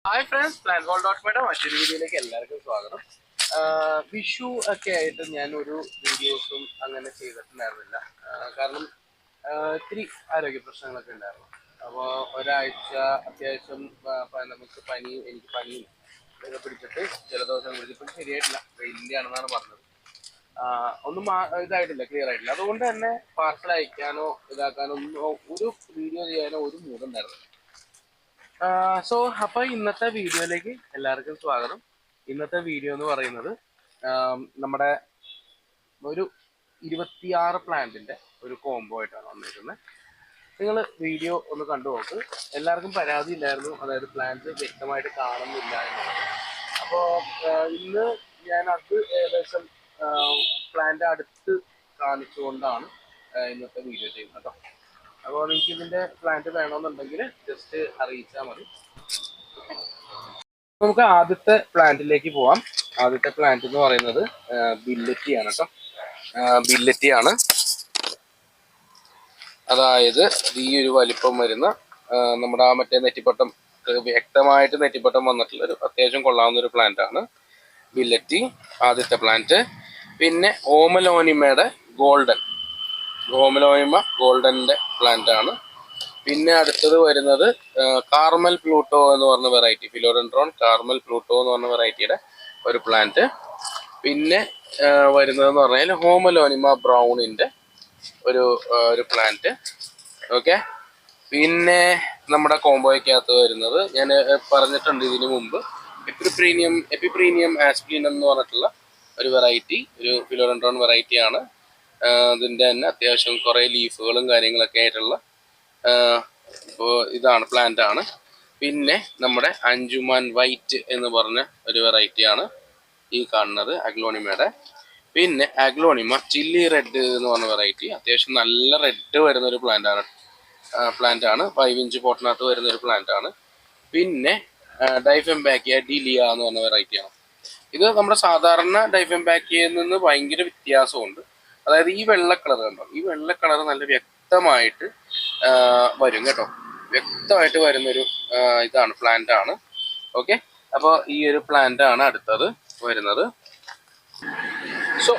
Hi friends, plan hole dot മേയുടെ മറ്റൊരു വീഡിയോയിലേക്ക് എല്ലാവർക്കും സ്വാഗതം. വിഷു ഒക്കെ ആയിട്ട് ഞാൻ ഒരു വീഡിയോസും അങ്ങനെ ചെയ്തിട്ടുണ്ടായിരുന്നില്ല. കാരണം ഇത്തിരി ആരോഗ്യ പ്രശ്നങ്ങളൊക്കെ ഉണ്ടായിരുന്നു. അപ്പോൾ ഒരാഴ്ച അത്യാവശ്യം നമുക്ക് എനിക്ക് പനിയും ഇതൊക്കെ പിടിച്ചിട്ട് ചില ദിവസം പിടിച്ചിട്ടും ശരിയായിട്ടില്ല. വെയിലിൻ്റെ ആണെന്നാണ് പറഞ്ഞത്. ഒന്നും ഇതായിട്ടില്ല, ക്ലിയർ ആയിട്ടില്ല. അതുകൊണ്ട് തന്നെ പാർസൽ അയക്കാനോ ഇതാക്കാനോ ഒരു വീഡിയോ ചെയ്യാനോ ഒരു മൂടുണ്ടായിരുന്നു. അപ്പൊ ഇന്നത്തെ വീഡിയോയിലേക്ക് എല്ലാവർക്കും സ്വാഗതം. ഇന്നത്തെ വീഡിയോ എന്ന് പറയുന്നത് നമ്മുടെ ഒരു 26 പ്ലാന്റിന്റെ ഒരു കോംബോ ആയിട്ടാണ് വന്നിരിക്കുന്നത്. നിങ്ങൾ വീഡിയോ ഒന്ന് കണ്ടു നോക്ക്. എല്ലാവർക്കും പരാതി ഇല്ലായിരുന്നു, അതായത് പ്ലാന്റ് വ്യക്തമായിട്ട് കാണുന്നില്ല എന്നുള്ളത്. അപ്പോൾ ഇന്ന് ഞാൻ അത് ഏകദേശം പ്ലാന്റ് അടുത്ത് കാണിച്ചുകൊണ്ടാണ് ഇന്നത്തെ വീഡിയോ ചെയ്യുന്നത് കേട്ടോ. അപ്പോൾ നിങ്ങൾക്ക് ഇതിന്റെ പ്ലാന്റ് വേണമെന്നുണ്ടെങ്കിൽ ജസ്റ്റ് അറിയിച്ചാൽ മതി. നമുക്ക് ആദ്യത്തെ പ്ലാന്റിലേക്ക് പോവാം. ആദ്യത്തെ പ്ലാന്റ് എന്ന് പറയുന്നത് ബില്ലറ്റി ആണ് കേട്ടോ. ബില്ലറ്റി ആണ്, അതായത് ഈ ഒരു വലിപ്പം വരുന്ന നമ്മുടെ ആ മറ്റേ നെറ്റിപ്പട്ടം, വ്യക്തമായിട്ട് നെറ്റിപ്പട്ടം വന്നിട്ടുള്ള ഒരു അത്യാവശ്യം കൊള്ളാവുന്ന ഒരു പ്ലാന്റ് ആണ് ബില്ലറ്റി, ആദ്യത്തെ പ്ലാന്റ്. പിന്നെ ഓമലോനിമയുടെ ഓമലോനിമ ഗോൾഡന്റെ പ്ലാന്റ് ആണ്. പിന്നെ അടുത്തത് വരുന്നത് കാർമൽ പ്ലൂട്ടോ എന്ന് പറഞ്ഞ വെറൈറ്റി, ഫിലോഡെൻഡ്രോൺ കാർമൽ പ്ലൂട്ടോ എന്ന് പറഞ്ഞ വെറൈറ്റിയുടെ ഒരു പ്ലാന്റ്. പിന്നെ വരുന്നതെന്ന് പറഞ്ഞാൽ ഹോമലോനിമ ബ്രൗണിന്റെ ഒരു പ്ലാന്റ്. ഓക്കെ. പിന്നെ നമ്മുടെ കോംബോയ്ക്കകത്ത് വരുന്നത് ഞാൻ പറഞ്ഞിട്ടുണ്ട് ഇതിനു മുമ്പ്, എപ്പിപ്രീനിയം ആസ്പ്ലിൻ എന്ന് പറഞ്ഞിട്ടുള്ള ഒരു വെറൈറ്റി, ഒരു ഫിലോഡെൻഡ്രോൺ വെറൈറ്റി ആണ്. അതിൻ്റെ തന്നെ അത്യാവശ്യം കുറേ ലീഫുകളും കാര്യങ്ങളൊക്കെ ആയിട്ടുള്ള ഇതാണ്, പ്ലാന്റ് ആണ്. പിന്നെ നമ്മുടെ അഞ്ചുമാൻ വൈറ്റ് എന്ന് പറഞ്ഞ ഒരു വെറൈറ്റി ആണ് ഈ കാണുന്നത്, അഗ്ലോണിമയുടെ. പിന്നെ അഗ്ലോണിമ ചില്ലി റെഡ് എന്ന് പറഞ്ഞ വെറൈറ്റി, അത്യാവശ്യം നല്ല റെഡ് വരുന്ന ഒരു പ്ലാന്റ് ആണ് 5 ഇഞ്ച് പോട്ടിനകത്ത് വരുന്ന ഒരു പ്ലാന്റ് ആണ്. പിന്നെ ഡൈഫെംബാക്കിയ ഡിലിയ എന്ന് പറഞ്ഞ വെറൈറ്റി ആണ്. ഇത് നമ്മുടെ സാധാരണ ഡൈഫെംബാക്കിയയിൽ നിന്ന് ഭയങ്കര വ്യത്യാസമുണ്ട്. അതായത് ഈ വെള്ള കളർ കണ്ടോ, ഈ വെള്ള കളർ നല്ല വ്യക്തമായിട്ട് വരും കേട്ടോ, വ്യക്തമായിട്ട് വരുന്നൊരു ഇതാണ്, പ്ലാന്റ് ആണ്. ഓക്കെ. അപ്പോൾ ഈ ഒരു പ്ലാന്റ് ആണ് അടുത്തത് വരുന്നത്. സോ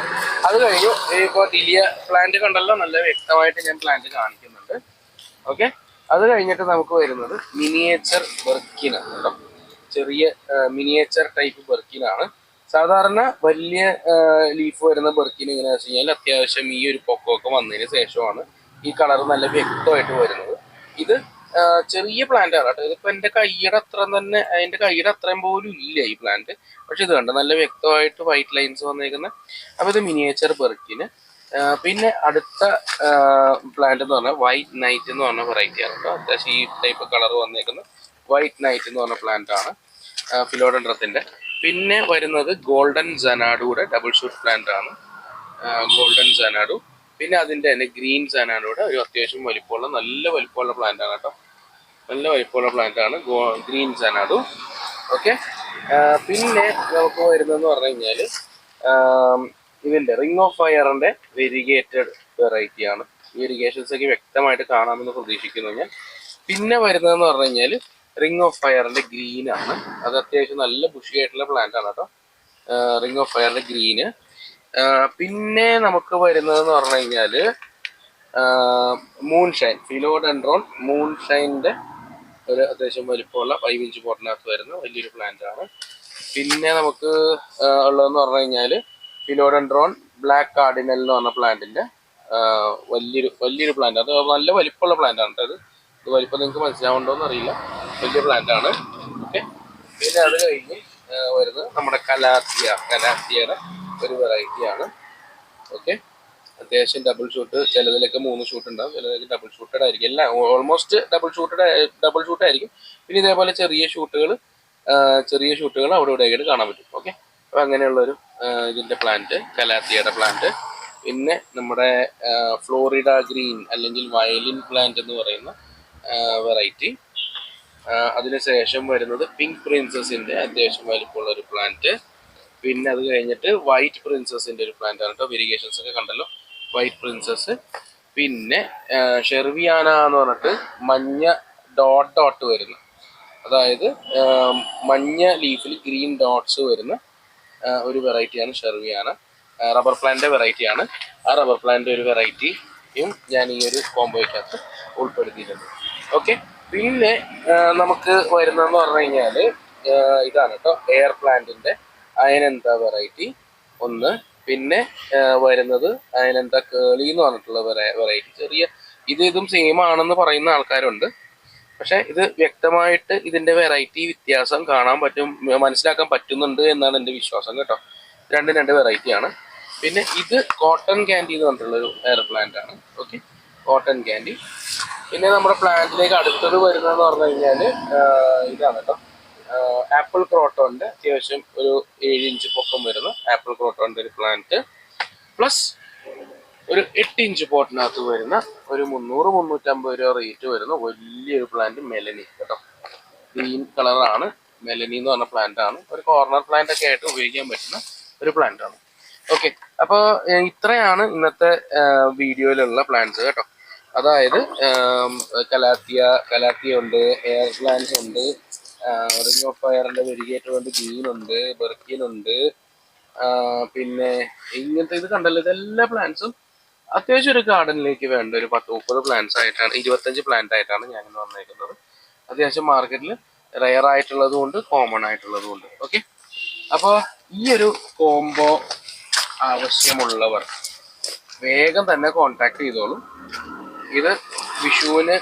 അത് കഴിഞ്ഞു. ഇപ്പോൾ ഡിലിയ പ്ലാന്റ് കണ്ടല്ലോ, നല്ല വ്യക്തമായിട്ട് ഞാൻ പ്ലാന്റ് കാണിക്കുന്നുണ്ട്. ഓക്കെ. അത് കഴിഞ്ഞിട്ട് നമുക്ക് വരുന്നത് മിനിയേച്ചർ ബെർക്കിനാണ് കേട്ടോ. ചെറിയ മിനിയേച്ചർ ടൈപ്പ് ബെർക്കിനാണ്. സാധാരണ വലിയ ലീഫ് വരുന്ന ബെർക്കിൻ എങ്ങനെയാണെന്ന് വെച്ച് കഴിഞ്ഞാൽ അത്യാവശ്യം ഈ ഒരു പൊക്കമൊക്കെ വന്നതിന് ശേഷമാണ് ഈ കളർ നല്ല വ്യക്തമായിട്ട് വരുന്നത്. ഇത് ചെറിയ പ്ലാന്റ് ആണ് കേട്ടോ. ഇതിപ്പോൾ എൻ്റെ കൈയുടെ അത്രയും പോലും ഇല്ല ഈ പ്ലാന്റ്. പക്ഷെ ഇത് കണ്ടോ, നല്ല വ്യക്തമായിട്ട് വൈറ്റ് ലൈൻസ് വന്നേക്കുന്നത്. അപ്പോൾ ഇത് മിനിയേച്ചർ ബെർക്കിന്. പിന്നെ അടുത്ത പ്ലാന്റ് എന്ന് പറഞ്ഞാൽ വൈറ്റ് നൈറ്റ് എന്ന് പറഞ്ഞ വെറൈറ്റി ആണ് കേട്ടോ. അത്യാവശ്യം ഈ ടൈപ്പ് കളർ വന്നേക്കുന്ന വൈറ്റ് നൈറ്റ് എന്ന് പറഞ്ഞ പ്ലാന്റ് ആണ്, ഫിലോഡെൻഡ്രത്തിന്റെ. പിന്നെ വരുന്നത് ഗോൾഡൻ സനാഡുയുടെ ഡബിൾ ഷൂട്ട് പ്ലാന്റ് ആണ്, ഗോൾഡൻ സനാഡു. പിന്നെ അതിൻ്റെ തന്നെ ഗ്രീൻ സനാഡുയുടെ ഒരു അത്യാവശ്യം നല്ല വലിപ്പമുള്ള പ്ലാന്റ് ആണ് കേട്ടോ. നല്ല വലിപ്പമുള്ള പ്ലാന്റ് ആണ് ഗ്രീൻ സനാഡു. ഓക്കെ. പിന്നെ നമുക്ക് വരുന്നതെന്ന് പറഞ്ഞു കഴിഞ്ഞാൽ ഇതിൻ്റെ റിംഗ് ഓഫ് ഫയറിൻ്റെ വെരിഗേറ്റഡ് വെറൈറ്റി ആണ്. ഈ ഇറിഗേഷൻസ് ഒക്കെ വ്യക്തമായിട്ട് കാണാമെന്ന് പ്രതീക്ഷിക്കുന്നു ഞാൻ. പിന്നെ വരുന്നതെന്ന് പറഞ്ഞു കഴിഞ്ഞാൽ റിംഗ് ഓഫ് ഫയറിൻ്റെ ഗ്രീൻ ആണ്. അത് അത്യാവശ്യം നല്ല ബുഷി ആയിട്ടുള്ള പ്ലാന്റ് ആണ് കേട്ടോ, റിംഗ് ഓഫ് ഫയറിൻ്റെ ഗ്രീന്. പിന്നെ നമുക്ക് വരുന്നതെന്ന് പറഞ്ഞു കഴിഞ്ഞാൽ മൂൺഷൈൻ, ഫിലോഡെൻഡ്രോൺ മൂൺഷൈൻ്റെ ഒരു അത്യാവശ്യം വലിപ്പമുള്ള 5 ഇഞ്ച് പോട്ടിനകത്ത് വരുന്ന വലിയൊരു പ്ലാന്റ് ആണ്. പിന്നെ നമുക്ക് ഉള്ളതെന്ന് പറഞ്ഞു കഴിഞ്ഞാൽ ഫിലോഡെൻഡ്രോൺ ബ്ലാക്ക് കാർഡിനൽ എന്ന് പറഞ്ഞ പ്ലാന്റിൻ്റെ വലിയൊരു പ്ലാന്റ്. അത് നല്ല വലിപ്പമുള്ള പ്ലാന്റ് ആണ് കേട്ടോ. ഇത് വലിപ്പം നിങ്ങൾക്ക് മനസ്സിലാവുണ്ടോയെന്ന് അറിയില്ല, വലിയ പ്ലാന്റ് ആണ്. ഓക്കെ. പിന്നെ അത് കഴിഞ്ഞ് വരുന്നത് നമ്മുടെ കലാത്തിയയുടെ ഒരു വെറൈറ്റി ആണ്. ഓക്കെ. അത്യാവശ്യം ഡബിൾ ഷൂട്ട്, ചിലതിലൊക്കെ 3 ഷൂട്ട് ഉണ്ടാവും, ചിലതിലൊക്കെ ഡബിൾ ഷൂട്ടഡ് ആയിരിക്കും. എല്ലാം ഓൾമോസ്റ്റ് ഡബിൾ ഷൂട്ട് ആയിരിക്കും. പിന്നെ ഇതേപോലെ ചെറിയ ഷൂട്ടുകൾ അവിടെ ഇവിടെയായിട്ട് കാണാൻ പറ്റും. ഓക്കെ. അപ്പോൾ അങ്ങനെയുള്ളൊരു ഇതിൻ്റെ പ്ലാന്റ്, കലാത്തിയയുടെ പ്ലാന്റ്. പിന്നെ നമ്മുടെ ഫ്ലോറിഡ ഗ്രീൻ അല്ലെങ്കിൽ വയലിൻ പ്ലാന്റ് എന്ന് പറയുന്ന വെറൈറ്റി. അതിനുശേഷം വരുന്നത് പിങ്ക് പ്രിൻസസിൻ്റെ അത്യാവശ്യം വലിപ്പമുള്ള ഒരു പ്ലാന്റ്. പിന്നെ അത് കഴിഞ്ഞിട്ട് വൈറ്റ് പ്രിൻസസിൻ്റെ ഒരു പ്ലാന്റ് ആണ് കേട്ടോ. വെരിഗേഷൻസ് ഒക്കെ കണ്ടല്ലോ, വൈറ്റ് പ്രിൻസസ്. പിന്നെ ഷെർവിയാന എന്ന് പറഞ്ഞിട്ട് മഞ്ഞ ഡോട്ട് വരുന്ന അതായത് മഞ്ഞ ലീഫിൽ ഗ്രീൻ ഡോട്ട്സ് വരുന്ന ഒരു വെറൈറ്റിയാണ് ഷെർവിയാന. റബ്ബർ പ്ലാന്റിൻ്റെ വെറൈറ്റിയാണ്. ആ റബ്ബർ പ്ലാന്റിൻ്റെ ഒരു വെറൈറ്റിയും ഞാൻ ഈ ഒരു കോംബോയ്ക്കകത്ത് ഉൾപ്പെടുത്തിയിട്ടുണ്ട്. ഓക്കെ, പിന്നെ നമുക്ക് വരുന്നതെന്ന് പറഞ്ഞു കഴിഞ്ഞാൽ ഇതാണ് കേട്ടോ, എയർ പ്ലാന്റിൻ്റെ അയനന്ത വെറൈറ്റി ഒന്ന്. പിന്നെ വരുന്നത് അയനന്ത കേളി എന്ന് പറഞ്ഞിട്ടുള്ള വെറൈറ്റി. ചെറിയ ഇതും സെയിം ആണെന്ന് പറയുന്ന ആൾക്കാരുണ്ട്. പക്ഷെ ഇത് വ്യക്തമായിട്ട് ഇതിന്റെ വെറൈറ്റി വ്യത്യാസം കാണാൻ പറ്റും, മനസ്സിലാക്കാൻ പറ്റുന്നുണ്ട് എന്നാണ് എൻ്റെ വിശ്വാസം കേട്ടോ. രണ്ട് വെറൈറ്റിയാണ്. പിന്നെ ഇത് കോട്ടൺ ക്യാൻഡി എന്ന് പറഞ്ഞിട്ടുള്ളൊരു എയർ പ്ലാന്റ് ആണ്. Okay, cotton candy. പിന്നെ നമ്മുടെ പ്ലാന്റിലേക്ക് അടുത്തത് വരുന്നതെന്ന് പറഞ്ഞു കഴിഞ്ഞാൽ ഇതാണ് കേട്ടോ, ആപ്പിൾ ക്രോട്ടോന്റെ അത്യാവശ്യം ഒരു 7 ഇഞ്ച് പൊക്കം വരുന്ന ആപ്പിൾ ക്രോട്ടോന്റെ ഒരു പ്ലാന്റ്, പ്ലസ് ഒരു 8 ഇഞ്ച് പോട്ടിനകത്ത് വരുന്ന ഒരു 300-350 രൂപ റേറ്റ് വരുന്ന വലിയൊരു പ്ലാന്റ് മെലനി കേട്ടോ. ഗ്രീൻ കളറാണ്, മെലനി എന്ന് പറഞ്ഞ പ്ലാന്റ് ആണ്. ഒരു കോർണർ പ്ലാന്റ് ഒക്കെ ആയിട്ട് ഉപയോഗിക്കാൻ പറ്റുന്ന ഒരു പ്ലാന്റ് ആണ്. ഓക്കെ, അപ്പോൾ ഇത്രയാണ് ഇന്നത്തെ വീഡിയോയിലുള്ള പ്ലാന്റ്സ് കേട്ടോ. അതായത് കലാത്തിയ ഉണ്ട്, എയർ പ്ലാന്റ് ഉണ്ട്, റിംഗ് ഓഫ് ഫയറിന്റെ വെരിഗേറ്റർ ഉണ്ട്, ഗ്രീൻ ഉണ്ട്, ബെർക്കിൻ ഉണ്ട്, പിന്നെ ഇങ്ങനത്തെ ഇത് കണ്ടല്ലോ, ഇതെല്ലാ പ്ലാന്റ്സും അത്യാവശ്യം ഒരു ഗാർഡനിലേക്ക് വേണ്ട ഒരു 10-30 പ്ലാന്റ്സ് ആയിട്ടാണ്, 25 പ്ലാന്റ് ആയിട്ടാണ് ഞാനിന്ന് വന്നേക്കുന്നത്. അത്യാവശ്യം മാർക്കറ്റിൽ റെയർ ആയിട്ടുള്ളതും ഉണ്ട്, കോമൺ ആയിട്ടുള്ളതും ഉണ്ട്. ഓക്കെ, അപ്പോൾ ഈ ഒരു കോംബോ ആവശ്യമുള്ളവർ വേഗം തന്നെ കോണ്ടാക്ട് ചെയ്തോളൂ. ഇത് വിഷുവിന്,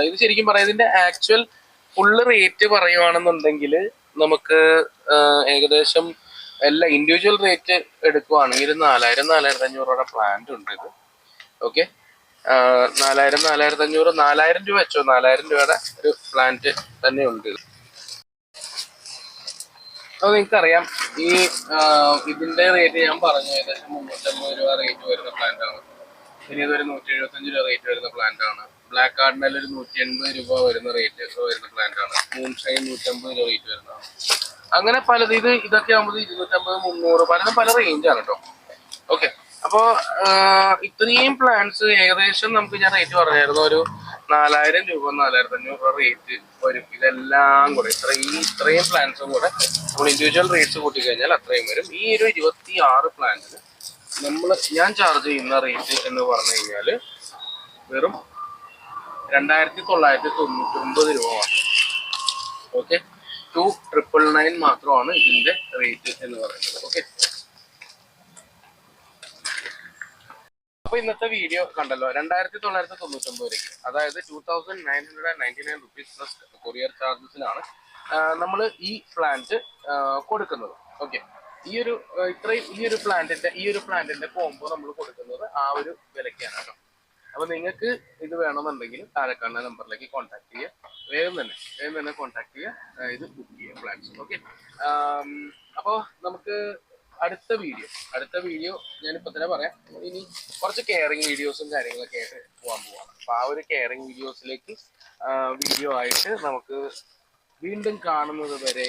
ഇത് ശരിക്കും പറയാം ഇതിന്റെ ആക്ച്വൽ ഫുള്ള് റേറ്റ് പറയുവാണെന്നുണ്ടെങ്കിൽ നമുക്ക് ഏകദേശം എല്ലാ ഇൻഡിവിജ്വൽ റേറ്റ് എടുക്കുവാണെങ്കിൽ 4000-4500 രൂപയുടെ പ്ലാന്റ് ഉണ്ട് ഇത്. ഓക്കെ, 4000-4500, 4000 രൂപ വെച്ചോ, 4000 രൂപയുടെ ഒരു പ്ലാന്റ് തന്നെ ഉണ്ട്. അപ്പോൾ നിങ്ങൾക്കറിയാം ഈ ഇതിന്റെ റേറ്റ് ഞാൻ പറഞ്ഞു, ഏകദേശം 350 രൂപ റേറ്റ് വരുന്ന പ്ലാന്റ് ആണ്. ഇനി ഇതൊരു 175 രൂപ റേറ്റ് വരുന്ന പ്ലാന്റ് ആണ്. ബ്ലാക്ക് കാർഡിനൽ ഒരു 180 രൂപ വരുന്ന റേറ്റ് വരുന്ന പ്ലാന്റ് ആണ്. മൂൺഷൈൻ 150 രൂപ റേറ്റ് വരുന്നതാണ്. അങ്ങനെ പലത് ഇതൊക്കെ ആകുമ്പോൾ 250-300 പലതും പല റേഞ്ചാണ് കേട്ടോ. ഓക്കെ, അപ്പോൾ ഇത്രയും പ്ലാന്റ്സ് ഏകദേശം നമുക്ക് ഞാൻ റേറ്റ് പറഞ്ഞായിരുന്നു, ഒരു 4000 രൂപ 4500 രൂപ റേറ്റ് വരും. ഇതെല്ലാം കൂടെ ഇത്രയും പ്ലാന്റ്സും കൂടെ നമ്മൾ ഇൻഡിവിജ്വൽ റേറ്റ്സ് കൂട്ടിക്കഴിഞ്ഞാൽ അത്രയും വരും. ഈ ഒരു 26 പ്ലാന്റിന് ഞാൻ ചാർജ് ചെയ്യുന്ന റേറ്റ് എന്ന് പറഞ്ഞു കഴിഞ്ഞാൽ വെറും 2999 രൂപ മാത്രം. ഓക്കെ, 2999 മാത്രമാണ് ഇതിന്റെ റേറ്റ് എന്ന് പറയുന്നത്. ഓക്കെ, അപ്പൊ ഇന്നത്തെ വീഡിയോ കണ്ടല്ലോ, 2999 രൂപയ്ക്ക്, അതായത് 2999 റുപ്പീസ് പ്ലസ് കൊറിയർ ചാർജസിലാണ് നമ്മൾ ഈ പ്ലാന്റ് കൊടുക്കുന്നത്. ഓക്കെ, ഈ ഒരു പ്ലാന്റിന്റെ കോംബോ നമ്മൾ കൊടുക്കുന്നത് ആ ഒരു വിലക്കാണ് കേട്ടോ. അപ്പൊ നിങ്ങൾക്ക് ഇത് വേണമെന്നുണ്ടെങ്കിൽ താഴെ കാണുന്ന നമ്പറിലേക്ക് കോൺടാക്ട് ചെയ്യുക. വേഗം തന്നെ കോൺടാക്ട് ചെയ്യുക, ഇത് ബുക്ക് ചെയ്യുക പ്ലാൻസ്. ഓക്കെ, അപ്പോൾ നമുക്ക് അടുത്ത വീഡിയോ ഞാനിപ്പോൾ തന്നെ പറയാം. ഇനി കുറച്ച് കെയറിങ് വീഡിയോസും കാര്യങ്ങളൊക്കെ ആയിട്ട് പോകാൻ പോവാണ്. അപ്പോൾ ആ ഒരു കെയറിങ് വീഡിയോ ആയിട്ട് നമുക്ക് വീണ്ടും കാണുന്നത് വരെ